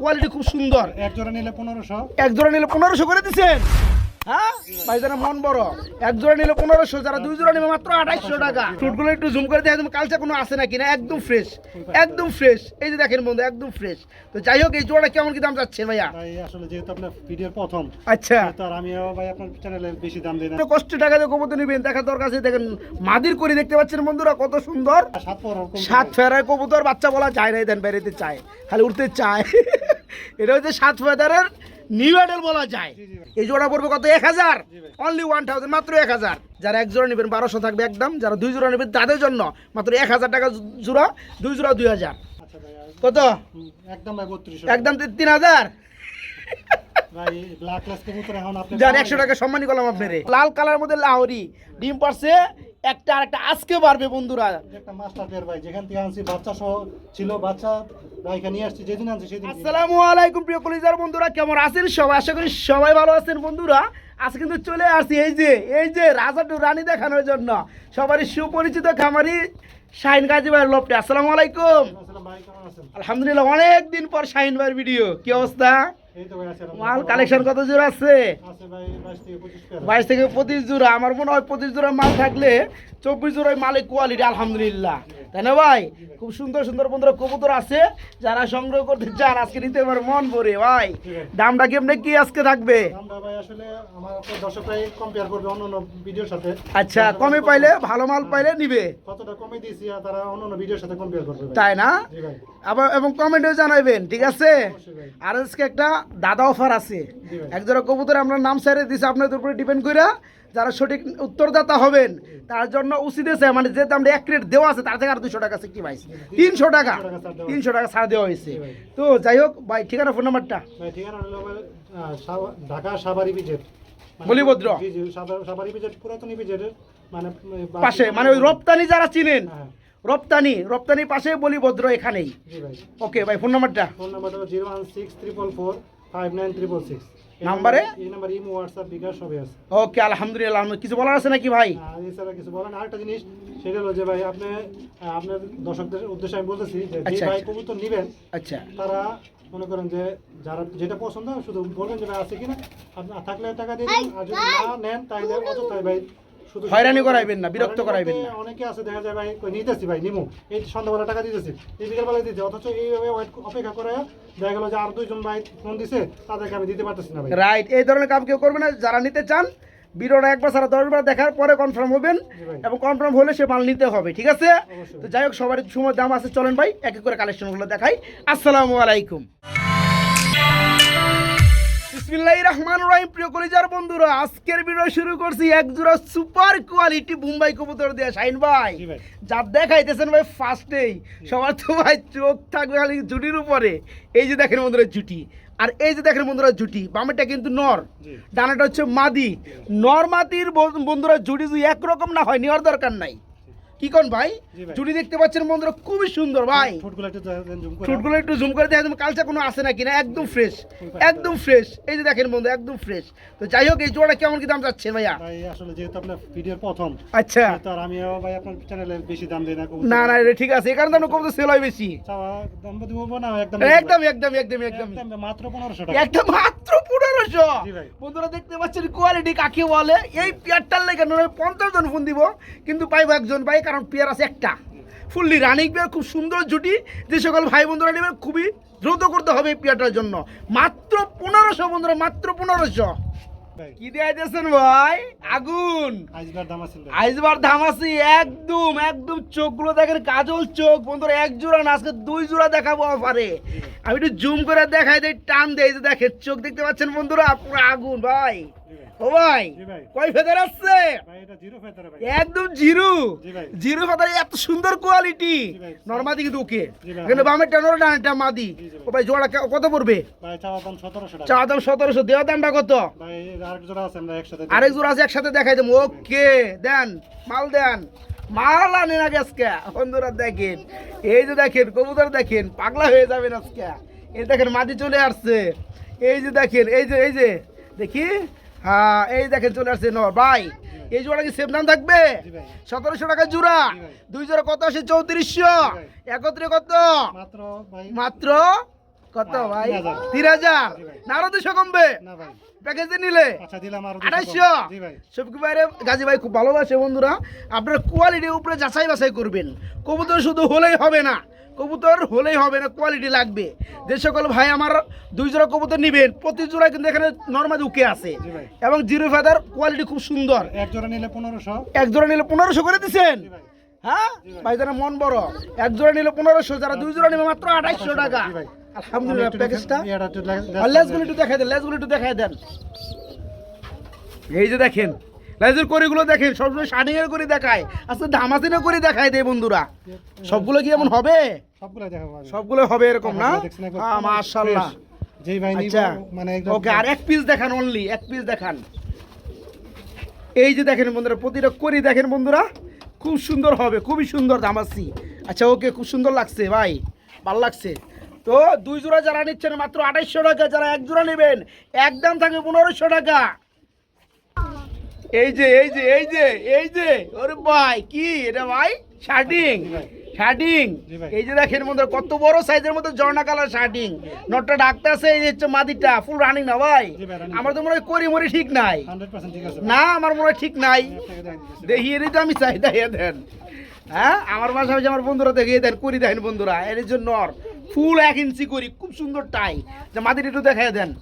Quality খুব সুন্দর। এক জোড়া নিলে 1500, এক জোড়া নিলে 1500 করে দিচ্ছেন। হ্যাঁ ভাই, যারা মন বড় এক জোড়া নিলে 1500, যারা দুই জোড়া নিবে মাত্র 2800 টাকা। ফ্রুটগুলো একটু জুম করে দেখেন কালচা কোনো আছে নাকি না, একদম ফ্রেশ, একদম ফ্রেশ। এই যে দেখেন বন্ধু, একদম ফ্রেশ। তো যাই হোক, এই জোড়াটা কেমন কি দাম যাচ্ছেন ভাইয়া? ভাই আসলে যেহেতু আপনার ভিডিওর প্রথম, আচ্ছা, তো আর আমিও ভাই আপনার চ্যানেলে বেশি দাম দিই না। একটু কষ্ট টাকা দিয়ে কবুতর নিবেন, দেখা দরকার আছে। দেখেন মাদির করে দেখতে পাচ্ছেন বন্ধুরা, কত সুন্দর। 7 ফেরার কবুতর, বাচ্চা বলা যায় না, দেন বেরোতে চায়, খালি উঠতে চায়। এটা হচ্ছে 7 ফেদারের নিউ অ্যাডেল বলা যায়। এই জোড়া পড়বে কত? 1000, অনলি 1000, মাত্র 1000। যারা এক জোড়া নেবেন 1200 থাকবে একদম, যারা দুই জোড়া নেবেন তাদের জন্য মাত্র 1000 টাকা জোড়া, দুই জোড়া 2000। আচ্ছা ভাই, কত? একদম ভাই 3200, একদম 3000। ভাই ব্ল্যাক ক্লাস কবুতর এখন আপনি যার 100 টাকা সম্মানী করলাম আপনারে। লাল কালার মধ্যে লাহোরি ডিম পারছে একটা, আর একটা আজকে পারবে বন্ধুরা। একটা মাস্টার পেয়ার ভাই, যেখান থেকে আনছি বাচ্চা সহ ছিল, বাচ্চা ভাইকে নিয়ে আসছি, যেদিন আনছি সেদিন। আসসালামু আলাইকুম প্রিয় কলিজার বন্ধুরা, কেমন আছেন সবাই? আশা করি সবাই ভালো আছেন বন্ধুরা। আজকে কিন্তু চলে আসছি এই যে রাজা রানী দেখানোর জন্য সবারই সুপরিচিত খামারি শাহিন গাজী ভাইয়ের লপটে। আসসালামু আলাইকুম। আসসালাম ভাই, কেমন আছেন? আলহামদুলিল্লাহ, অনেক দিন পর শাহিন ভাইয়ের ভিডিও। কি অবস্থা? এই তো ভাই আছে মাল কালেকশন কত জোড়া আছে? আছে ভাই 22 থেকে 25 পেয়ার। 22 থেকে 25 জোড়া। আমার মনে হয় 25 জোড়া মাল থাকলে 24 জোড়ায় মালের কোয়ালিটি আলহামদুলিল্লাহ, তাই না ভাই? খুব সুন্দর সুন্দর বন্ধুরা কবুতর আছে, যারা সংগ্রহ করতে চান আজকে নিতে পারে মন ভরে। ভাই দামটা কেমনে কি আজকে থাকবে? দামটা ভাই আসলে আমার আপনার দর্শকরাই কম্পেয়ার করবে অন্যান্য ভিডিওর সাথে। আচ্ছা, কমে পাইলে, ভালো মাল পাইলে নিবে, কতটা কমে দিয়েছি আর তারা অন্যান্য ভিডিওর সাথে কম্পেয়ার করবে ভাই। তাই না? জি ভাই, আবার এবং কমেন্টেও জানাবেন, ঠিক আছে? অবশ্যই ভাই। আর আজকে একটা দাদা অফার আছে। জি ভাই। একজোড়া কবুতর আমরা নাম সাইরে দিছি, আপনাদের উপরে ডিপেন্ড করে যারা সঠিক উত্তরদাতা হবেন তার জন্য উচিত আছে, মানে যে দামটা 1 রেট দেওয়া আছে তার থেকে আর 200 টাকা আছে কি ভাই? 300 টাকা, 300 টাকা ছাড় দেওয়া হয়েছে। তো যাই হোক ভাই, ঠিকানা ফোন নাম্বারটা ভাই ঠিকানা হলো ভাই, ঢাকা সাভারি বিজেট, বলিভদ্র। জি জি, সাভারি বিজেট, পুরাতন বিজেটের মানে পাশে, মানে ওই রপ্তানি যারা চিনেন, হ্যাঁ, রপ্তানি পাশে বলিভদ্র, এখানেই। জি ভাই। ওকে ভাই, ফোন নাম্বারটা? ফোন নাম্বারটা হলো 01644459366। নাম্বারে এই নাম্বার ইমো, হোয়াটসঅ্যাপ, বিকাশ সবই আছে। ওকে আলহামদুলিল্লাহ। কিছু বলার আছে নাকি ভাই? আর এছাড়া কিছু বলেন, আরেকটা জিনিস সেটা হলো যে ভাই আপনি আপনার দর্শকদের উদ্দেশ্যে আমি বলতেছি যে যে আচ্ছা, ভাই আচ্ছা। কবুতর নেবেন আচ্ছা, তারা মনে করেন যে যারা যেটা পছন্দ হয় শুধু বলবেন যে ভাই আছে কিনা, আপনার থাকলে টাকা দিয়ে দিন, আর যদি না নেন তাহলে অযথায় ভাই শুধু হয়রানি করাইবেন না, বিরক্ত করাইবেন না। অনেকে আছে দেখা যায় ভাই কই নিতেছি ভাই নিমু, এই সন্ধ্যাবেলা টাকা দিতেছি, এই বিকেলবেলা দিতে, অথচ এইভাবে অপেক্ষা করে দেখা গেল যে আর 2জন ভাই ফোন দিছে, তাদেরকে আমি দিতে পারতেছি না ভাই। রাইট, এই ধরনের কাম কেউ করবে না। যারা নিতে চান ভিডিওটা একবার সারা 10 বার দেখার পরে কনফার্ম হবেন, জি ভাই। এবং কনফার্ম হলে সে মাল নিতে হবে, ঠিক আছে? অবশ্যই। তো যাই হোক, সবার সময় দাম আছে, চলেন ভাই এক এক করে কালেকশনগুলো দেখাই। আসসালামু আলাইকুম। বিসমিল্লাহির রহমানির রহিম। প্রিয় কলিজার বন্ধুরা, আজকের ভিডিও শুরু করছি এক জোড়া সুপার কোয়ালিটি মুম্বাই কবুতর দিয়ে। শাহিন ভাই জি ভাই। যা দেখাইতেছেন ভাই ফার্স্টেই সবার তো ভাই চোখ থাকবে খালি জুটির উপরে। এই যে দেখেন বন্ধুরা জুটি, আর এই যে দেখেন বন্ধুরা জুটি, বামেটা কিন্তু নর, জি। ডানাটা হচ্ছে মাদি। নর মাদির বন্ধুরা জুটি যদি একরকম না হয় নেওয়ার দরকার নাই। কি কোন ভাই? জি ভাই। জুটি দেখতে পাচ্ছেন বন্ধুরা, খুবই সুন্দর ভাই। ফুটগুলো একটু জুম করে ফ্রুটগুলো একটু জুম করে দেখেন কালচা কোনো আছে নাকি না, একদম ফ্রেশ, একদম ফ্রেশ। এই যে দেখেন বন্ধু, একদম ফ্রেশ। তো যাই হোক, এই জোড়া কেমন কি দাম যাচ্ছে ভাইয়া? ভাই আসলে যেহেতু আপনার ভিডিওর প্রথম, আচ্ছা, তো আর আমিও ভাই আপনার চ্যানেলে বেশি দাম দিই না। না না, এটা ঠিক আছে, এই কারণে তো কবুতর সেল হয় বেশি। চাওয়া দাম দিব না, একদম একদম একদম একদম একদম একদম মাত্র 1500 টাকা। একটা মাত্র 1500। জি ভাই। বন্ধুরা দেখতে পাচ্ছেন কোয়ালিটি কাকে বলে। এই পেয়ারটার লেগে 50 জন ফোন দিব, কিন্তু পাইবো একজন ভাই, কারণ পেয়ার আছে একটা, ফুললি রানিং পেয়ার, খুব সুন্দর জুটি। যে সকল ভাই বন্ধুরা নেবেন খুবই দ্রুত করতে হবে এই পেয়ারটার জন্য। মাত্র 1500 বন্ধুরা, মাত্র 1500। ভাই কি দিয়ে দিয়েছেন ভাই? আগুন আইসবার দাম আছে ভাই। আইসবার ধামাসি, একদম একদম। চোখগুলো দেখেন কাজল চোখ বন্ধুরা, এক জোড়া না আজকে 2 জোড়া দেখাবো অফারে। আমি একটু জুম করে দেখাই দেই, টান দেই, যে দেখেন চোখ দেখতে পাচ্ছেন বন্ধুরা, পুরো আগুন ভাই। জি ভাই। ও ভাই জি ভাই। কয় ফেদার আছে? ভাই এটা জিরো ফেদার ভাই। একদম জিরো, জি ভাই। জিরো ফেদার, এত সুন্দর কোয়ালিটি। জি ভাই। নরমাদি কিন্তু ওকে, জি ভাই। কিন্তু বামের টানোর ডানটা মাদি। জি জি ও ভাই জোড়া কত পড়বে? ভাই চাওয়া দাম 1700 টাকা। চা দাম 1700, দেওয়া দামটা কত? ভাই আরেক জোড়া আছে, আমরা একসাথে আরেক জোড়া আছে, একসাথে দেখাই দেবো। ওকে দেন, মাল দেন, মাল আনেন আগে আজকে। বন্ধুরা দেখেন, এই যে দেখেন কবুতর দেখেন, পাগলা হয়ে যাবেন আজকে। এই দেখেন মাদি চলে আসছে, এই যে দেখেন, এই যে দেখি, হ্যাঁ এই দেখেন চলে আসছে নর ভাই। এই জোড়া কি সেম দাম থাকবে? জি ভাই। 1700 টাকা জোড়া। জি ভাই। 2 জোড়া কত আসে? 3400। ভাই। একত্রে কত? মাত্র ভাই মাত্র কত ভাই 3000 3000 না আরো 200 কমবে না ভাই প্যাকেজে নিলে আচ্ছা দিলাম আরো 2800 জি ভাই সবকি বাইরে গাজী ভাই খুব ভালোবাসে বন্ধুরা আপনার কোয়ালিটির উপরে যাচাই বাছাই করবেন কবুতর শুধু হলেই হবে না কবুতর হলেই হবে না কোয়ালিটি লাগবে যে সকল ভাই আমার 2 জোড়া কবুতর নেবেন প্রতি জোড়া কিন্তু এখানে নরমাল উকে আছে জি ভাই এবং জিরো ফেদার কোয়ালিটি খুব সুন্দর এক জোড়া নিলে 1500 এক জোড়া নিলে 1500 করে দিচ্ছেন জি ভাই হ্যাঁ ভাই যারা মন বড় এক জোড়া নিলে 1500 যারা 2 জোড়া নেবে মাত্র 2800 টাকা জি ভাই আলহামদুলিল্লাহ প্যাকেজটা এটা একটু আর লেসগুলো একটু দেখাই দেন লেসগুলো একটু দেখাই দেন এই যে দেখেন লেজের করিগুলো দেখেন সবসময় শার্টিং এর করে দেখায় আচ্ছা ধামাচিনে করে দেখায় দেয় বন্ধুরা সবগুলো কি এমন হবে সবগুলো দেখাবো আমি। সবগুলো হবে এরকম না দেখছেন একবার হ্যাঁ মাশাআল্লাহ যেই ভাই নিব আচ্ছা মানে একদম ওকে আর এক পিস দেখান অনলি এক পিস দেখান এই যে দেখেন বন্ধুরা প্রতিটা করি দেখেন বন্ধুরা খুব সুন্দর হবে খুবই সুন্দর দামাসি আচ্ছা ওকে খুব সুন্দর লাগছে ভাই ভালো লাগছে তো 2 জোড়া যারা নিচ্ছেন মাত্র 2800 টাকা যারা এক জোড়া নেবেন একদম থাকবে 1500 টাকা এই যে এই যে এই যে এই যে ওরে ভাই কি এটা ভাই শার্টিং শার্টিং জি ভাই। এই যে দেখেন বন্ধুরা কত বড় সাইজের মধ্যে ঝর্ণা কালার শার্টিং নটটা ডাকতে আছে এই যে হচ্ছে মাদিটা ফুল রানিং না ভাই জি ভাই, running। আমার তো মনে হয় করি মরি ঠিক নাই 100% ঠিক আছে না আমার মনে হয় ঠিক নাই আপনাকে দেখাই দিতেছি। দেখিয়ে দিতে আমি চাই দেখিয়ে দেন হ্যাঁ আমার পাশাপাশি আমার বন্ধুরা দেখিয়ে দেন করি দেখেন বন্ধুরা এর জন্য ফুল 1 ইঞ্চি করি খুব সুন্দর টাই যে মাদিটা একটু দেখাই দেন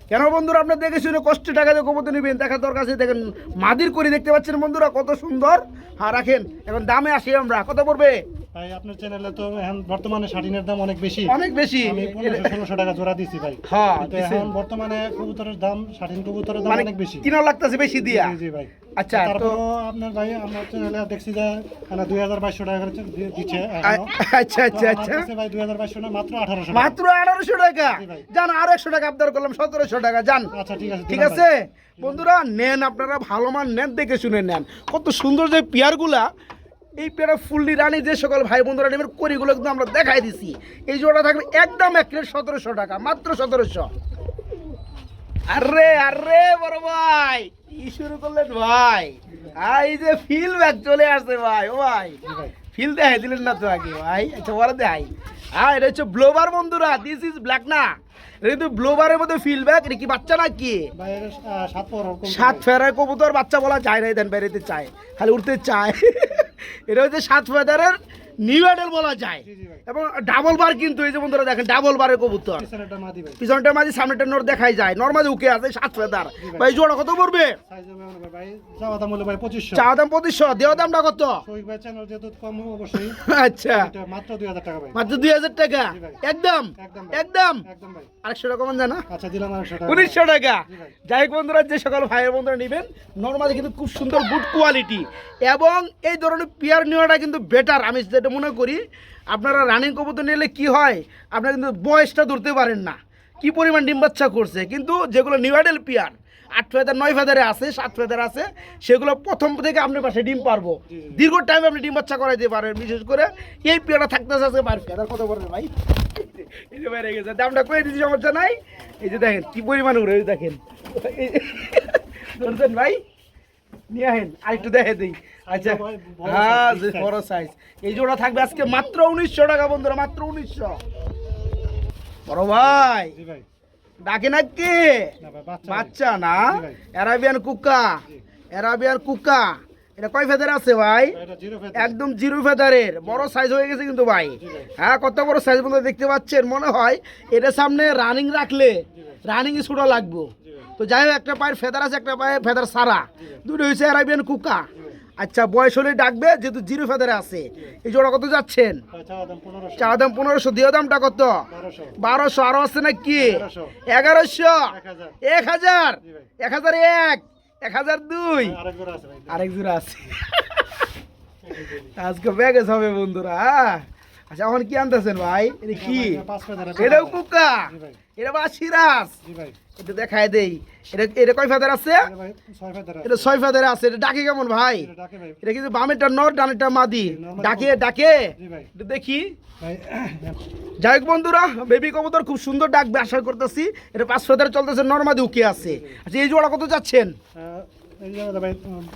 কেন বন্ধুরা আপনার দেখে শুনে কষ্ট টাকা দিয়ে কবুতর নেবেন দেখার দরকার আছে দেখেন মাদির করি দেখতে পাচ্ছেন বন্ধুরা কত সুন্দর হ্যাঁ রাখেন এখন দামে আসি আমরা কত পড়বে ভাই আপনার চ্যানেলে তো এখন বর্তমানে শাটিনের দাম অনেক বেশি অনেক বেশি আমি 1500-1600 টাকা জোড়া দিছি ভাই হ্যাঁ, কিন্তু দিছেন। এখন বর্তমানে কবুতরের দাম শাটিন কবুতরের দাম মানে অনেক বেশি কিনার লাগতেছে বেশি দিয়া জি জি ভাই আচ্ছা তো তারপর আপনার ভাই আমার চ্যানেলে দেখছি যে মানে 2200 টাকা করে দিচ্ছে এখনো আচ্ছা আচ্ছা আচ্ছা ভাই 2200 না মাত্র 1800 মাত্র 1800 টাকা জি ভাই। জান আর 100 টাকা আবদার করলাম 1700 টাকা জান আচ্ছা ঠিক আছে ঠিক দিলাম আছে ভাই। বন্ধুরা নেন আপনারা ভালো মান নেন দেখে শুনে নেন কত সুন্দর যে পেয়ারগুলা এই পেয়ারা ফুললি রানি যে সকল ভাই বন্ধুরা নেবেন করিগুলো কিন্তু আমরা দেখাই দিছি এই জোড়া থাকবে একদম এক প্লেট 1700 টাকা মাত্র 1700 আরে আরে বড় ভাই কি শুরু করলেন ভাই এই যে ফিল ব্যাক চলে আসছে ভাই ও ভাই জি ভাই ফিল দেখাই দিলেন না তো আগে ভাই আচ্ছা বলে দেখাই এটা হচ্ছে ব্লোবার বন্ধুরা দিস ইজ ব্ল্যাক না এটা কিন্তু ব্লোবারের মধ্যে ফিল ব্যাক এটা কি বাচ্চা না কি ভাই এর 7 পর সাত ফেরার কবুতর বাচ্চা বলা যায় না দেন বেরোতে চায় খালি উঠতে চায় এটা হচ্ছে 7 ফেদারের নিউ অ্যাডেল বলা যায় জি জি ভাই এবং ডাবল বার কিন্তু এই যে বন্ধুরা দেখেন ডাবল বারের কবুতর পিছনেরটা মাদি ভাই পিছনটা মাঝে সামনেটা নোট দেখাই যায় নর্মালি উকে আছে 7 ফেদার ভাই জোড়া কত পড়বে সাইজ হবে ভাই যাওয়া দাম হলো ভাই 2500 চা দাম 2500 দেওয়া দামটা কত শহীদ ভাই চ্যানেল যেহেতু কম অবশ্যই আচ্ছা এটা মাত্র 2000 টাকা ভাই মাত্র 2000 টাকা জি ভাই। একদম একদম ভাই। একদম একদম ভাই 800 টাকা কমান যায় না আচ্ছা দিলাম 100 টাকা 1900 টাকা জি ভাই। যাই হোক বন্ধুরা যে সকল ভাইয়ের বন্ধুরা নেবেন নর্মালি কিন্তু খুব সুন্দর গুড কোয়ালিটি এবং এই ধরনের পেয়ার নেওয়াটা কিন্তু বেটার আমি যেটা মনে করি আপনারা রানিং কবুতর নিলে কি হয় আপনারা কিন্তু বয়সটা ধরতে পারেন না কি পরিমাণ ডিম বাচ্চা করছে কিন্তু যেগুলো নিউডেল পেয়ার 8 ফেদার 9 ফেদারে আছে 7 ফেদার আছে সেগুলো প্রথম থেকে আপনার পাশে ডিম পারবো জি, জি। দীর্ঘ টাইম আপনি ডিম বাচ্চা করাইতে পারেন বিশেষ করে এই পেয়ারটা থাকতেছে আজকে বার ফেদার কত পড়বে ভাই এই যে বাইরে গেছে দামটা কয়ে দিচ্ছি সমস্যা নাই এই যে দেখেন কি পরিমাণ উড়ে এই যে দেখেন ধরছেন ভাই নিয়ে আসেন আরেকটু দেখে দিই আচ্ছা ভাই, বড় হ্যাঁ size, যে big size। বড় সাইজ এই জোড়া থাকবে আজকে মাত্র 1900 টাকা বন্ধুরা মাত্র 1900 বড় ভাই জি ভাই ডাকে না কে না ভাই বাচ্চা বাচ্চা না জি ভাই। অ্যারাবিয়ান কুকা জি। অ্যারাবিয়ান কুকা এটা কয় ফেদার আছে ভাই ভাই, এটা জিরো ফেদার একদম জিরো ফেদারের বড় সাইজ হয়ে গেছে কিন্তু ভাই জি ভাই। হ্যাঁ কত বড় সাইজ বন্ধু দেখতে পাচ্ছেন মনে হয় এটা সামনে রানিং রাখলে রানিং ছুটো লাগবো জি ভাই। তো যাই হোক একটা পায়ের ফেদার আছে একটা পায়ের ফেদার সারা দুটো হয়েছে অ্যারাবিয়ান কুকা জি ভাই। আচ্ছা বয়স হলে ডাকবে যেহেতু জিরো ফেদারে আছে এই জোড়া কত যাচ্ছেন ভাই, চাওয়া দাম 1500 চা দাম 1500 দিয়ে দামটা কত 1200 1200 আরো আছে নাকি 1100 1100 1000 1000 জি ভাই। 1001 1002 আরেক জোড়া আছে ভাই আরেক জোড়া আছে আজকে ব্যাগেজ হবে বন্ধুরা হ্যাঁ? আচ্ছা এখন কি আনতেছেন ভাই এটা কি ভাই, 5 ফেদার আছে এটাও কুকা জি ভাই। এটা বা সিরাজ জি ভাই এটা দেখায় দেই এটা এটা কয় ফেদার আছে এটা ভাই 6 ফেদার আছে এটা 6 ফেদারে আছে এটা ডাকে কেমন ভাই এটা ডাকে ভাই এটা কিন্তু বামেরটা নর ডানেরটা মাদি normal ডাকে ডাকে জি ভাই এটা দেখি ভাই যাই হোক বন্ধুরা বেবি কবুতর খুব সুন্দর ডাকবে আশা করতেছি এটা 5 ফেদার চলতেছে নরমাদি উকি আছে আচ্ছা এই জোড়া কত যাচ্ছেন এই যে ভাই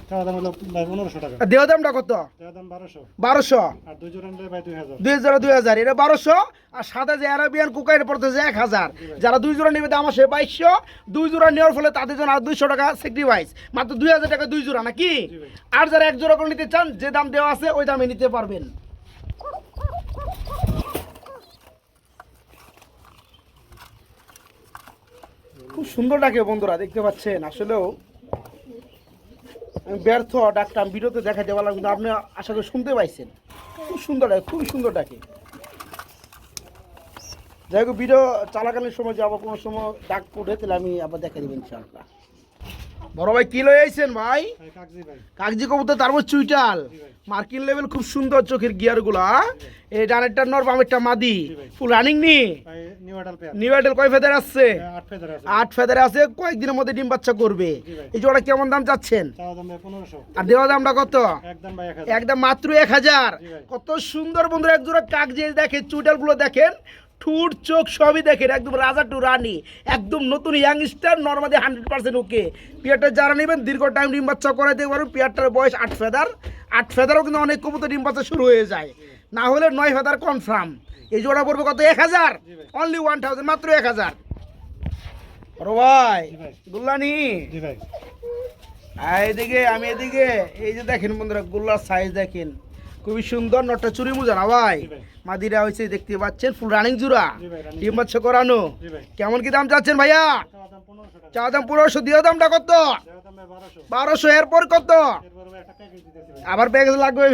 চাওয়া দাম হলো ভাই 1500 টাকা। আর দেওয়া দামটা কত? দেওয়া দাম 1200। 1200। আর দুই জোড়া নিলে ভাই 2000। 2000 এটা 1200। আর সাদা যে অ্যারাবিয়ান কোকাইন পড়তেছে 1000। যারা 2 জোড়া নেবে দাম আসে 2200। 2 জোড়া নেওয়ার ফলে তাদের জন্য আর 200 টাকা স্যাক্রিফাইস, মাত্র 2000 টাকা 2 জোড়া নাকি? জি ভাই। আর যারা এক জোড়া করে নিতে চান যে দাম দেওয়া আছে ওই দামে নিতে পারবেন। খুব সুন্দর ডাকে বন্ধুরা, দেখতে পাচ্ছেন। আসলেও আমি ব্যর্থ ডাকটা আমি ভিডিওতে দেখাতে পারলাম, কিন্তু আপনি আশা করি শুনতে পাইছেন। খুব সুন্দর ডাকে, খুবই সুন্দর ডাকে। যাই হোক, ভিডিও চলাকালীন সময় যে আবার কোনো সময় ডাক উঠে তাহলে আমি আবার দেখা দেবেন ইনশাআল্লাহ। বড় ভাই কি লই আইছেন ভাই? ভাই কাগজি ভাই। কাগজি কবুতর, তারপর চুইটাল, জি ভাই। মার্কিন লেভেল, খুব সুন্দর চোখের গিয়ার গুলা। এই ডানেরটা নর, বামেরটা মাদি, জি ভাই। ফুল রানিং নি। ভাই নিউ অ্যাডাল পেয়ার। নিউ আইডেল কয় ফেদার আসছে? 8 ফেদার আছে। 8 ফেদার আছে, কয়েকদিনের মধ্যে ডিম বাচ্চা করবে। জি ভাই। এই জোড়া কেমন দাম চাচ্ছেন? চাওয়া দাম ভাই 1500। আর দেওয়া দামটা কত? একদম ভাই 1000। একদম মাত্র 1000। জি ভাই। কত সুন্দর বন্ধুরা, এক জোড়া কাগজি দেখেন, চুইটাল গুলো দেখেন, ঠুট চোখ সবই দেখেন, একদম রাজা টু রানী, একদম নতুন ইয়াংস্টার, নর্মালি 100% ওকে। পিয়ারটা যারা নেবেন দীর্ঘ টাইম ডিম বাচ্চা করাইতে পারবেন। পিয়ারটার বয়স 8 ফেদার। 8 ফেদারও কিন্তু অনেক কবুতর ডিম বাচ্চা শুরু হয়ে যায়, না হলে 9 ফেদার কনফার্ম। এই জোড়া পড়বে কত? 1000, জি ভাই। অনলি 1000, মাত্র 1000। বড় ভাই জি ভাই। গুল্লানি, জি ভাই। এইদিকে আমি এদিকে, এই যে দেখেন বন্ধুরা গুল্লার সাইজ দেখেন, খুবই সুন্দর। নটটা চুরি মুজা না ভাই? জি ভাই। মাদিরা হয়েছে দেখতে পাচ্ছেন, ফুল রানিং জুরা, জি ভাই, running ডিম বাচ্চা করানো। জি ভাই। কেমন কি দাম চাচ্ছেন ভাইয়া? চাওয়া দাম 1500 টাকা। চা দাম 1500, দিয়ে দামটা কত? দেওয়া দাম ভাই 1200। 1200। এরপর কত? এরপর ভাই একটা প্যাকেজ দিতেছি ভাই। আবার প্যাকেজ লাগবে?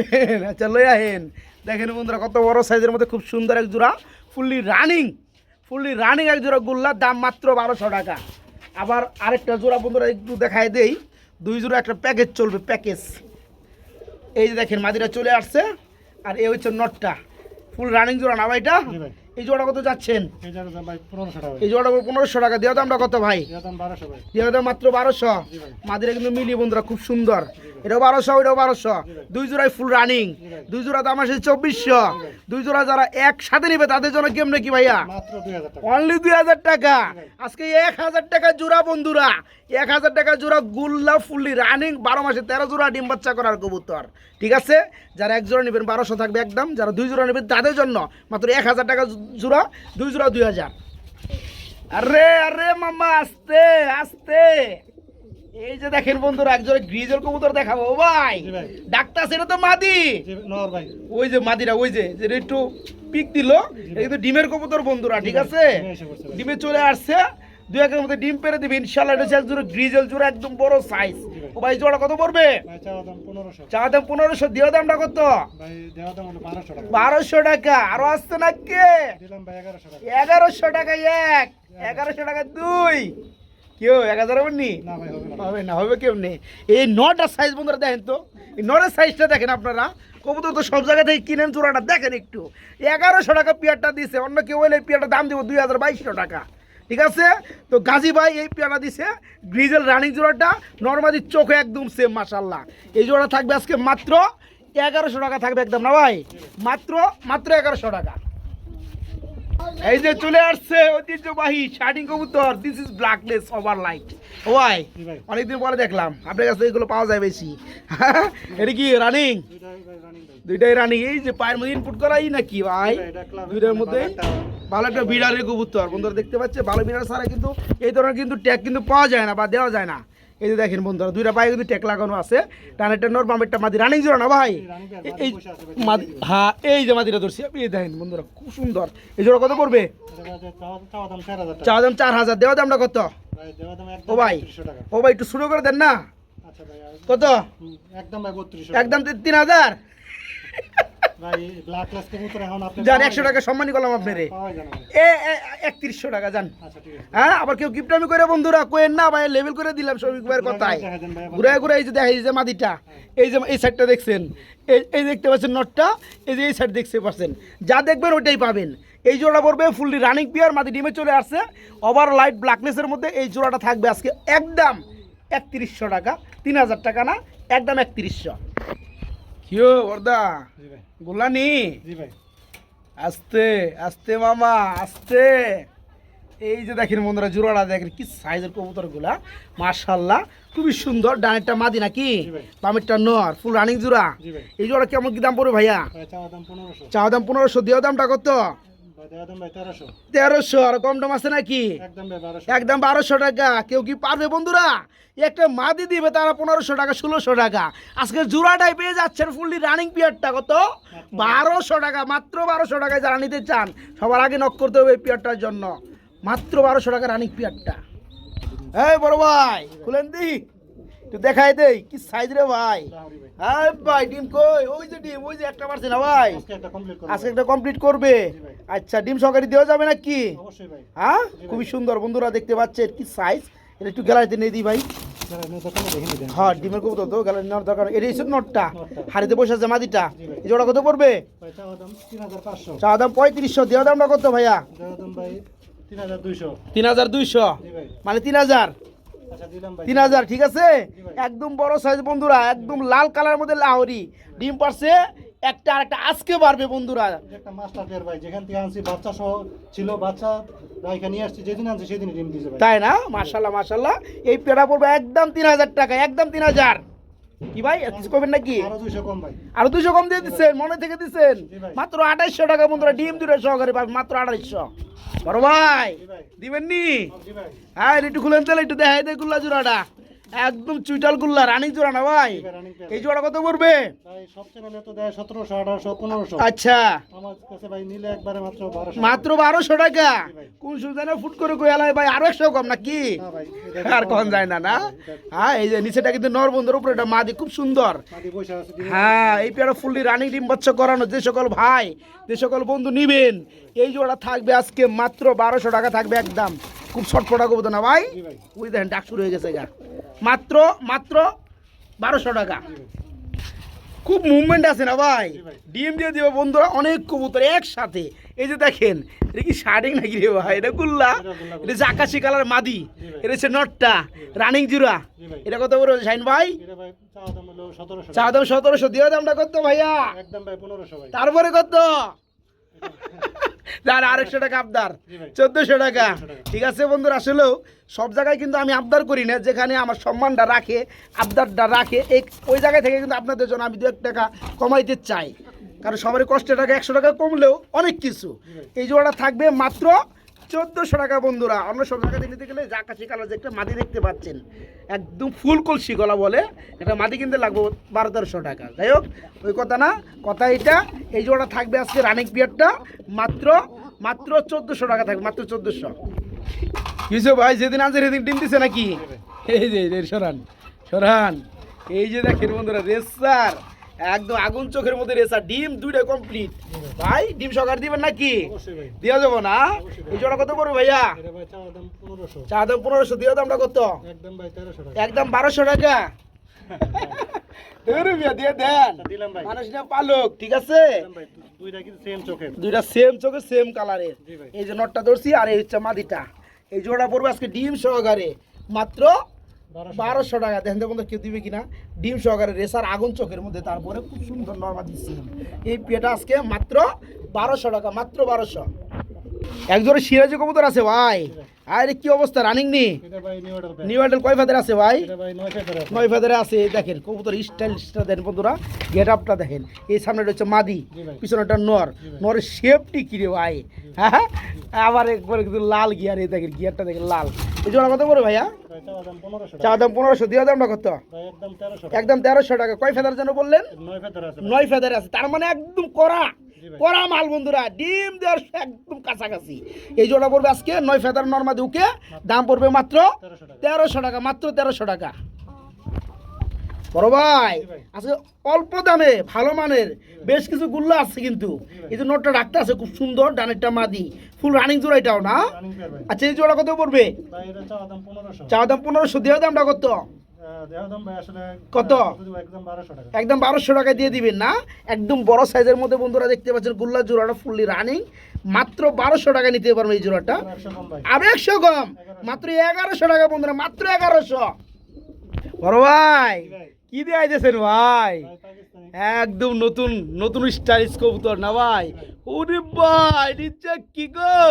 আচ্ছা লই আহেন। দেখেন বন্ধুরা কত বড় সাইজের মধ্যে খুব সুন্দর এক জোড়া ফুললি রানিং এক জোড়া গুল্লা, দাম মাত্র 1200 টাকা। আবার আরেকটা জোড়া বন্ধুরা একটু দেখায় দেই, 2 জোড়া একটা প্যাকেজ চলবে, প্যাকেজ। এই যে দেখেন মাদিরা চলে আসছে, আর এই হচ্ছে নটটা, ফুল রানিং জোড়া না ভাই এটা? জি ভাই। এই জোড়া কত যাচ্ছেন? এই জায়গার দাম ভাই 1500 টাকা ভাই। এই জোড়া 1500 টাকা। দেওয়া দামটা কত ভাই? দেওয়া দাম 1200 ভাই। দেওয়া দাম মাত্র 1200। জি ভাই। মাদিরা কিন্তু মিলি বন্ধুরা, খুব সুন্দর। এটাও 1200, ওইটাও 1200। জি ভাই। 2 জোড়ায় ফুল রানিং। জি ভাই। 2 জোড়া দাম আসে 2400। 2 জোড়া যারা একসাথে নেবে তাদের জন্য কেমনে কি ভাইয়া? মাত্র 2000 টাকা। অনলি 2000 টাকা। জি ভাই। আজকে 1000 টাকা জোড়া বন্ধুরা, 1000 টাকা জোড়া গুল্লা ফুললি রানিং, 12 মাসে 13 জোড়া ডিম বাচ্চা করার কবুতর। ঠিক আছে, যারা এক জোড়া নেবেন 1200 থাকবে একদম, যারা 2 জোড়া নেবেন তাদের জন্য মাত্র 1000 টাকা জোড়া, 2 জোড়া 2000। আরে আরে মামা, আস্তে আস্তে। এই যে দেখেন বন্ধুরা একজোড়া গ্রিজেল কবুতর দেখাবো। ও ভাই জি ভাই। ডাক্তার, সেটা তো মাদি। জি নর ভাই। ওই যে মাদিরা, ওই যে যেটা একটু পিক দিল, এটা কিন্তু ডিমের কবুতর বন্ধুরা। ঠিক আছে, ডিমে এসে পড়ছে ভাই। ডিমে চলে আসছে, 2-1 মধ্যে ডিম পেরে দিবে ইনশাআল্লাহ। এটা হচ্ছে এক জোড়া গ্রিজেল জোড়া, একদম বড় সাইজ। জি ভাই। ও ভাই জোড়া কত পড়বে? ভাই চাওয়া দাম 1500। চা দাম 1500, দেওয়া দামটা কত? ভাই দেওয়া দাম হলো 1200 টাকা। 1200 টাকা। আরো আসছে না কে? দিলাম ভাই 1100 টাকা। 1100 টাকা এক, 1100 টাকা 2। কেউ 1000 হবে নি? না ভাই হবে না। হবে না, হবে কেমনে? এই নটার সাইজ বন্ধুরা দেখেন তো, এই নরের সাইজটা দেখেন আপনারা। কবুতর তো সব জায়গা থেকে কিনেন, জোড়াটা দেখেন একটু। 1100 টাকা পিয়ারটা দিছে, অন্য কেউ হলে এই পিয়ারটার দাম দিব 2200 টাকা। ঠিক আছে, তো গাজী ভাই এই পেয়ারা দিছে গ্রিজেল রানিং জোড়াটা, নরমালি চোখে একদম সেম মাশাআল্লাহ। এই জোড়া থাকবে আজকে মাত্র 1100 টাকা থাকবে একদম না ভাই? মাত্র 1100 টাকা। এই যে চলে আসছে ঐতিহ্যবাহী শার্টিং কবুতর, দিস ইজ ব্ল্যাকলেস ওভার লাইট। ও ভাই জি ভাই। অনেকদিন পরে দেখলাম আপনার কাছে এগুলো পাওয়া যায় বেশি। এটা কি রানিং? দুইটাই ভাই রানিং ভাই। দুইটাই রানিং। এই যে পায়ের মধ্যে ইনপুট করাই নাকি ভাই? এটা ক্লাব দুইটার মধ্যে ভালো একটা বিড়ালের কবুতর বন্ধুরা দেখতে পাচ্ছে। ভালো বিড়াল ছাড়া কিন্তু এই ধরনের কিন্তু ট্যাগ কিন্তু পাওয়া যায় না বা দেওয়া যায় না। এই যে দেখেন বন্ধুরা, দুইটা পায়ে কিন্তু ট্যাগ লাগানো আছে। ডানেরটা নর, বামেরটা মাদি। রানিং জোড়া না ভাই? এই মাদি, হ্যাঁ এই যে মাদিটা ধরছি আপনি, এই দেখেন বন্ধুরা খুব সুন্দর। এই জোড়া কত পড়বে? চাওয়া দাম 4000 টাকা। চা দাম 4000, দেওয়া দামটা কত? ভাই দেওয়া দাম একদম ও ভাই 3200 টাকা। ও ভাই একটু শুরু করে দেন না। আচ্ছা ভাই কত? একদম ভাই 3200 একদম 3000। ভাই ব্ল্যাক ক্লাস কবুতর এখন আপনি যান 100 টাকা সম্মানী করলাম আপনারে। পাওয়া যায় না ভাই। 3100 টাকা যান। আচ্ছা ঠিক আছে। হ্যাঁ, আবার কেউ গিফট আমি করে বন্ধুরা কোয়েন না ভাই, লেভেল করে দিলাম শফিক ভাইয়ের কথায়। ঘুরে ঘুরে এই যে দেখেন, এই যে মাদিটা, এই যে এই সাইডটা দেখছেন, এই দেখতে পাচ্ছেন নটটা, এই যে এই সাইড দেখতে পাচ্ছেন, যা দেখবেন ওইটাই পাবেন। এই জোড়া পড়বে ফুললি রানিং পিয়ার, মাদি ডিমে চলে আসছে, ওভার লাইট ব্ল্যাকনেসের মধ্যে। এই জোড়াটা থাকবে আজকে একদম 3100 টাকা, 3000 টাকা না, একদম 3100। কিও বর্দা জি ভাই। গোলানি, জি ভাই। আস্তে আস্তে মামা আস্তে। এই যে দেখেন বন্ধুরা জোড়াটা দেখেন কি সাইজের কবুতরগুলা মাশাআল্লাহ খুবই সুন্দর। ডানেরটা মাদি নাকি, জি ভাই। বামেরটা নর, ফুল রানিং জোড়া। জি ভাই। এই জোড়া কেমন কি দাম পড়বে ভাইয়া? ভাই চাওয়া দাম 1500। চাওয়া দাম 1500, দেওয়া দামটা কত? ভাই দেওয়া দাম ভাই 1300। 1300। আর কম দাম আছে নাকি? একদম ভাই 1200। একদম 1200 টাকা। কেউ কি পারবে বন্ধুরা? একটা মাদি দিবে তারা 1500 টাকা 1600 টাকা। আজকে জোড়াটাই পেয়ে যাচ্ছেন ফুললি রানিং পিয়ারটা কত? 1200 টাকা। মাত্র 1200 টাকায় যারা নিতে চান সবার আগে নক করতে হবে এই পিয়ারটার জন্য। মাত্র 1200 টাকা রানিং পিয়ারটা। এই বড় ভাই খুলেন দি, একটু দেখাই দেই কি সাইজ রে ভাই। লাহোরি ভাই। হ্যাঁ ভাই ডিম কই? ওই যে ডিম, ওই যে একটা পারছে না ভাই, আজকে একটা কমপ্লিট করব। আজকে একটা কমপ্লিট করবে। ভাই। আচ্ছা ডিম সহকারে দেওয়া যাবে নাকি? অবশ্যই ভাই। হ্যাঁ খুবই সুন্দর বন্ধুরা দেখতে পাচ্ছেন কি সাইজ। এটা একটু গ্যালারিতে নিয়ে দিই ভাই। যারা নিয়ে দোকানে দেখে নিবেন। হ্যাঁ ডিমের কবুতর তো গ্যালারি নেওয়ার দরকার। এটা হচ্ছে নটটা, নটটা। হাড়িতে বসে আছে মাদিটা। জি ভাই। এই জোড়া কত পড়বে? ভাই চাওয়া দাম 3500। চা দাম 3500, দেওয়া দামটা কত ভাইয়া? দেওয়া দাম ভাই 3200। 3200 জি ভাই। মানে 3000। আচ্ছা দিলাম ভাই। 3000 ঠিক আছে। ভাই। একদম বড় সাইজ বন্ধুরা, একদম লাল কালারের মধ্যে লাহোরি। ডিম পারছে একটা, আর একটা আজকে পারবে বন্ধুরা। যে একটা মাস্টার পেয়ার ভাই, যেখান থেকে আনছি বাচ্চা সহ ছিল, বাচ্চা রাইখা নিয়ে আসছি, যেদিন আনছি সেদিনই ডিম দিয়েছে ভাই। তাই না? মাশাল্লাহ মাশাল্লাহ। এই পেড়া পড়বে একদম 3000 টাকা, একদম 3000। কি ভাই আর কিছু করবেন নাকি? আরো 200 কম ভাই। আরো 200 কম দিয়ে দিচ্ছেন, মনে থেকে দিচ্ছেন। জি ভাই। মাত্র 2800 টাকা বন্ধুরা, ডিম দুটো সহকারে পাবেন মাত্র 2800। বড় ভাই জি ভাই। দিবেন নি? জি ভাই। হ্যাঁ একটু খুলেন তাহলে, একটু দেখাই দেয় গুল্লা জোড়াটা। একদম চুইটাল গুল্লা রানিং জোড়া না ভাই? জি ভাই, running pair। এই জোড়া কত পড়বে? ভাই সব চ্যানেলে তো দেয় 1700, 1800, 1500। আচ্ছা আমার কাছে ভাই নিলে একবারে মাত্র 1200। মাত্র 1200 টাকা। জি ভাই। কোন সুলতানে ফুট করে কইয়ালায় ভাই আরো 100 কম নাকি? না ভাই, আর কোন যায় না না? হ্যাঁ এই যে নিচেটা কিন্তু নর বন্ধুর উপরে এটা মাদি খুব সুন্দর। মাদি বসে আছে ডিম। হ্যাঁ এই পেয়ারা ফুললি রানিং ডিম বাচ্চা করানো। যে সকল ভাই, যে সকল বন্ধু নিবেন এই জোড়া থাকবে আজকে মাত্র 1200 টাকা থাকবে একদম। খুব ছটফটা করবো না ভাই। জি ভাই। ওই দেখেন ডাক শুরু হয়ে গেছে গা। মাত্র মাত্র 1200 টাকা। খুব মুভমেন্ট আছে না ভাই? জি ভাই। ডিম দিয়ে দিবে বন্ধুরা অনেক কবুতর একসাথে। এই যে দেখেন এটা কি শার্টিং নাকি রে ভাই? এটা গুল্লা, এটা যে আকাশি কালার মাদি, ভাই। এটা হচ্ছে নটটা রানিং জুরা। জি ভাই। এটা কত বড় শাইন ভাই? এটা ভাই চাওয়া দাম হলো 1700। চা দাম 1700, দেওয়া দামটা কত ভাইয়া? একদম ভাই 1500 ভাই। তারপরে কত? যার 800 টাকা আবদার, জি ভাই। 1400 টাকা। 1400 টাকা। ঠিক আছে বন্ধুরা, আসলেও সব জায়গায় কিন্তু আমি আবদার করি না। যেখানে আমার সম্মানটা রাখে, আবদারটা রাখে, ওই জায়গায় থেকে কিন্তু আপনাদের জন্য আমি 2-1 টাকা কমাইতে চাই। কারণ সবারই কষ্টের টাকা 100 টাকা কমলেও অনেক কিছু। এই জোড়াটা থাকবে মাত্র 1400 টাকা বন্ধুরা। অন্য সব জায়গায় নিতে গেলে যে আকাশি কালার যে একটা মাদি দেখতে পাচ্ছেন, একদম ফুল কলসি গলা বলে, একটা মাদি কিনতে লাগবে 1200-1300 টাকা। যাই হোক ওই কথা না, কথা এইটা। এই জোড়া থাকবে আজকে রানিং পিরিয়ডটা মাত্র মাত্র 1400 টাকা থাকবে, মাত্র 1400। কিছু ভাই যেদিন আছে সেদিন ডিম দিছে নাকি? এই যে সরান সরান, এই যে দেখেন বন্ধুরা রেসার, একদম আগুন চোখের মধ্যে রেসার। ডিম দুইটা কমপ্লিট ভাই। ডিম সকার দিবেন নাকি? অবশ্যই ভাই। দেওয়া যাবো না? এই জোড়া কত পড়বে ভাইয়া? এটা ভাই চাওয়া দাম 1500। চা দাম 1500, দেওয়া দামটা কত? একদম ভাই 1300 টাকা। একদম 1200 টাকা। দিয়ে দেন দিলাম ভাই। মানুষ না পালক, ঠিক আছে? দিলাম ভাই। দুইটা কিন্তু সেম চোখের। দুইটা সেম চোখে সেম কালারের। জি ভাই। এই যে নটটা ধরছি আর এই হচ্ছে মাদিটা। এই জোড়া পড়বে আজকে ডিম সহকারে মাত্র 1200 টাকা। দেখেন তো বন্ধু কেউ দিবে কিনা? ডিম সহকারে রেসার আগুন চোখের মধ্যে, তারপরে খুব সুন্দর নরমা দিচ্ছি। এই পেটা আজকে মাত্র 1200 টাকা, মাত্র 1200। একজোড়ে সিরাজি কবুতর আছে ভাই। আরে কি অবস্থা, রানিং নি? এটা ভাই নিউ অর্ডার ভাই। নিউ অ্যাডেল কয় ফেদার আছে ভাই? এটা ভাই 9 ফেদার আছে। 9 ফেদারে আছে। দেখেন কবুতর স্টাইলটা দেখেন বন্ধুরা, গেট আপটা দেখেন। এই সামনেটা হচ্ছে মাদি, জি ভাই। পিছনেটা নর। নরের শেপটি কি রে ভাই? হ্যাঁ আবার একবার কিন্তু লাল গিয়ার, এই দেখেন গিয়ারটা দেখেন লাল। এই জোড়া কত করে ভাইয়া? ভাই চাওয়া দাম 1500 চা টাকা। দাম 1500, দেওয়া দামটা কত? ভাই একদম 1300 টাকা। একদম 1300 টাকা। কয় ফেদার যেন বললেন? 9 ফেদার আছে। 9 ফেদারে আছে, তার মানে একদম কড়া জি ভাই। কড়া মাল বন্ধুরা। ডিম দেওয়ার একদম কাছাকাছি। এই জোড়া পড়বে আজকে 9 ফেদার নরমাদি উকে, দাম পড়বে মাত্র 1300 টাকা। 1300 টাকা, মাত্র 1300 টাকা। বড় ভাই জি ভাই। আজকে অল্প দামে ভালো মানের বেশ কিছু গুল্লা আছে কিন্তু। এই যে নোটটা রাখতে আছে খুব সুন্দর, ডানেরটা মাদি, ফুল রানিং জোড়া এটাও না? রানিং পেয়ার ভাই। আচ্ছা এই জোড়া কত পড়বে? ভাই এটা চাওয়া দাম 1500। চা দাম 1500, দেওয়া দামটা কত? দেওয়া দাম ভাই আসলে কত? একদম 1200 টাকা। একদম 1200 টাকায় দিয়ে দিবেন না? একদম বড় সাইজের মধ্যে বন্ধুরা দেখতে পাচ্ছেন গুল্লা জোড়াটা ফুললি রানিং, মাত্র 1200 টাকা নিতে পারবেন এই জোড়াটা। 100 কম ভাই। আর 100 কম, মাত্র 1100 টাকা বন্ধুরা, মাত্র 1100। বড় ভাই জি ভাই। কি দিয়ে আইতেছেন ভাই? ভাই পাকিস্তানি। একদম নতুন নতুন স্টাইলিশ কবুতর না ভাই? ওরে ভাই নিচে কি গো,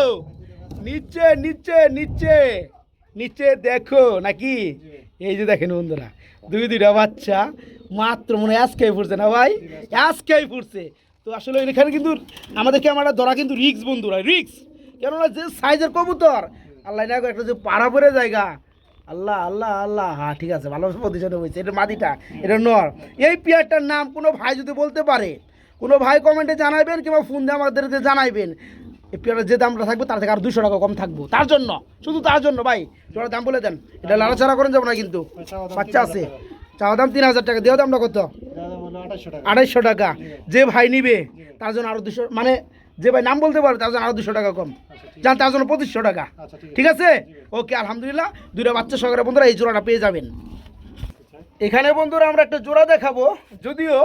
নিচে নিচে নিচে নিচে দেখো নাকি এই যে দেখেন বন্ধুরা দুইটা বাচ্চা মাত্র মনে হয় আজকেই ফুটছে না ভাই আজকেই ফুটছে তো আসলে এখানে কিন্তু আমাদের ক্যামেরা ধরা কিন্তু রিক্স বন্ধুরা রিক্স কেননা যে সাইজের কবুতর আল্লাহ না একটা যে পাড়া পরে জায়গা আল্লাহ আল্লাহ আল্লাহ হ্যাঁ ঠিক আছে ভালো পজিশনে হয়েছে এটা মাদিটা এটা নর এই পেয়ারটার নাম কোনো ভাই যদি বলতে পারে কোনো ভাই কমেন্টে জানাবেন কিংবা ফোন দিয়ে আমাদেরকে জানাইবেন এই পেয়ারের যে দামটা থাকবে তার থেকে আর 200 টাকা কম থাকবো তার জন্য শুধু তার জন্য ভাই জোড়া দাম বলে দেন এটা লাড়াচাড়া করেন যাবো না কিন্তু বাচ্চা আছে চাওয়া দাম 3000 টাকা দেওয়া দামটা কত 2800 টাকা যে ভাই নিবে তার জন্য আরো 200 মানে যে ভাই নাম বলতে পারে তার জন্য আরো 200 টাকা কম যান তার জন্য 2500 টাকা ঠিক আছে ওকে আলহামদুলিল্লাহ দুইটা বাচ্চা সহকারে বন্ধুরা এই জোড়াটা পেয়ে যাবেন এখানে বন্ধুরা আমরা একটা জোড়া দেখাবো যদিও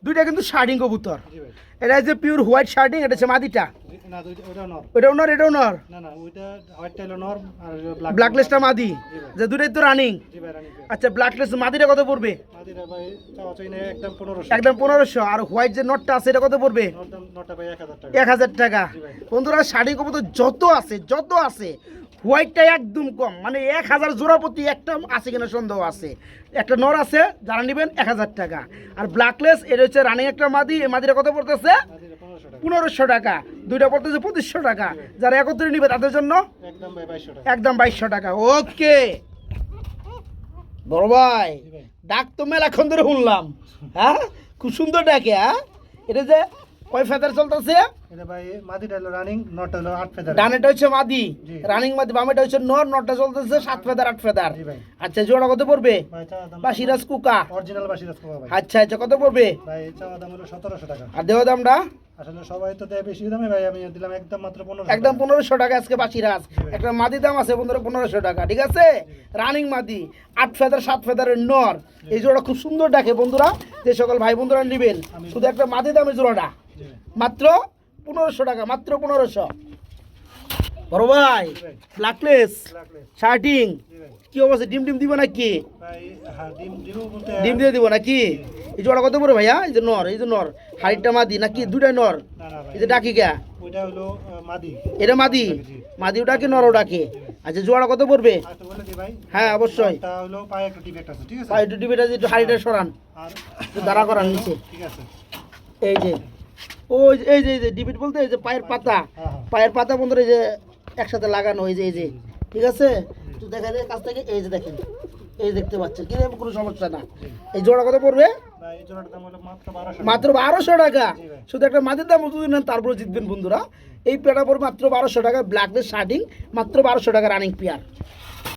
দুইটা কিন্তু শার্টিং কবুতর এটা যে পিওর হোয়াইট শার্টিং এটা হচ্ছে মাদিটা ওটাও নর এটাও নর ব্ল্যাকলেসটা মাদি যে দুটোই তো রানিং আচ্ছা ব্ল্যাকলেস মাদিটা কত পড়বে একদম 1500 আর হোয়াইট যে নটটা আছে এটা কত পড়বে 1000 টাকা বন্ধুরা শাড়ি কবুতর যত আছে হোয়াইটটা একদম কম মানে 1000 জোড়া প্রতি একটা আছে কিনা সন্দেহ আছে একটা নর আছে যারা নেবেন 1000 টাকা আর ব্ল্যাকলেস এটা হচ্ছে রানিং একটা মাদি এই মাদিটা কত পড়তেছে 1500 টাকা দুইটা পড়তেছে 2500 টাকা যারা একত্রে নিবে তাদের জন্য একদম 2200 টাকা ওকে বড় ভাই ডাক তো মেলাক্ষণ ধরে শুনলাম হ্যাঁ খুব সুন্দর ডাকে হ্যাঁ এটা যে কয় ফেদার চলতেছে এটা ভাই মাদিটা হলো রানিং নটটা হলো 8 ফেদার ডানেটা হচ্ছে মাদি রানিং মাদি বামেটা হচ্ছে নর নটটা চলতেছে 7 ফেদার 8 ফেদার আচ্ছা জোড়া কত পড়বে বা সিরাজ কুকা অরিজিনাল বা সিরাজ কুকা ভাই আচ্ছা আচ্ছা কত পড়বে ভাই চাওয়া দাম হলো 1700 টাকা আর দেওয়া দামটা আসলে সবাই তো দেয় বেশি দামে ভাই আমি দিলাম একদম মাত্র 1500 একদম 1500 টাকা আজকে বাসিরাজ একটা মাদি দাম আছে বন্ধুরা 1500 টাকা ঠিক আছে রানিং মাদি 8 ফেদার 7 ফেদারের নর এই জোড়া খুব সুন্দর ডাকে বন্ধুরা যে সকল ভাই বন্ধুরা নেবেন শুধু একটা মাদি দামে জোড়াটা মাত্র 1500 টাকা মাত্র 1500 বড় ভাই ব্ল্যাকলেস শার্টিং কি অবস্থা ডিম দিবে নাকি ভাই হ্যাঁ ডিম দিয়ে দিব নাকি এই জোড়া কত পড়ে ভাইয়া এই যে নর হাড়িটা মাদি নাকি দুটাই নর এই যে ডাকি কে ওইটা হলো মাদি এটা মাদি ডাকে নরও ডাকে আচ্ছা জোড়া কত পড়বে আচ্ছা বলে দি ভাই হ্যাঁ অবশ্যই এটা হলো পায়ে একটু ডিফেক্ট আছে ঠিক আছে পায়ে একটু ডিবেটা একটু হাড়িটা সরান আর একটু দাঁড়া করান নিচে ঠিক আছে এই যে ওই এই যে ডিবেট বলতে এই যে পায়ের পাতা বন্ধুরা এই যে একসাথে লাগানো এই যে ঠিক আছে একটু দেখা যায় কাছ থেকে এই যে দেখেন এই দেখতে পাচ্ছেন কিন্তু কোনো সমস্যা না এই জোড়া কত পড়বে ভাই এই জোড়াটার দাম হলো মাত্র 1200 টাকা শুধু একটা মাদের দাম যদি নেন তারপরে জিতবেন বন্ধুরা এই পেয়ারটা পড়বে মাত্র 1200 টাকা ব্ল্যাকলেস শার্টিং মাত্র 1200 টাকা রানিং পেয়ার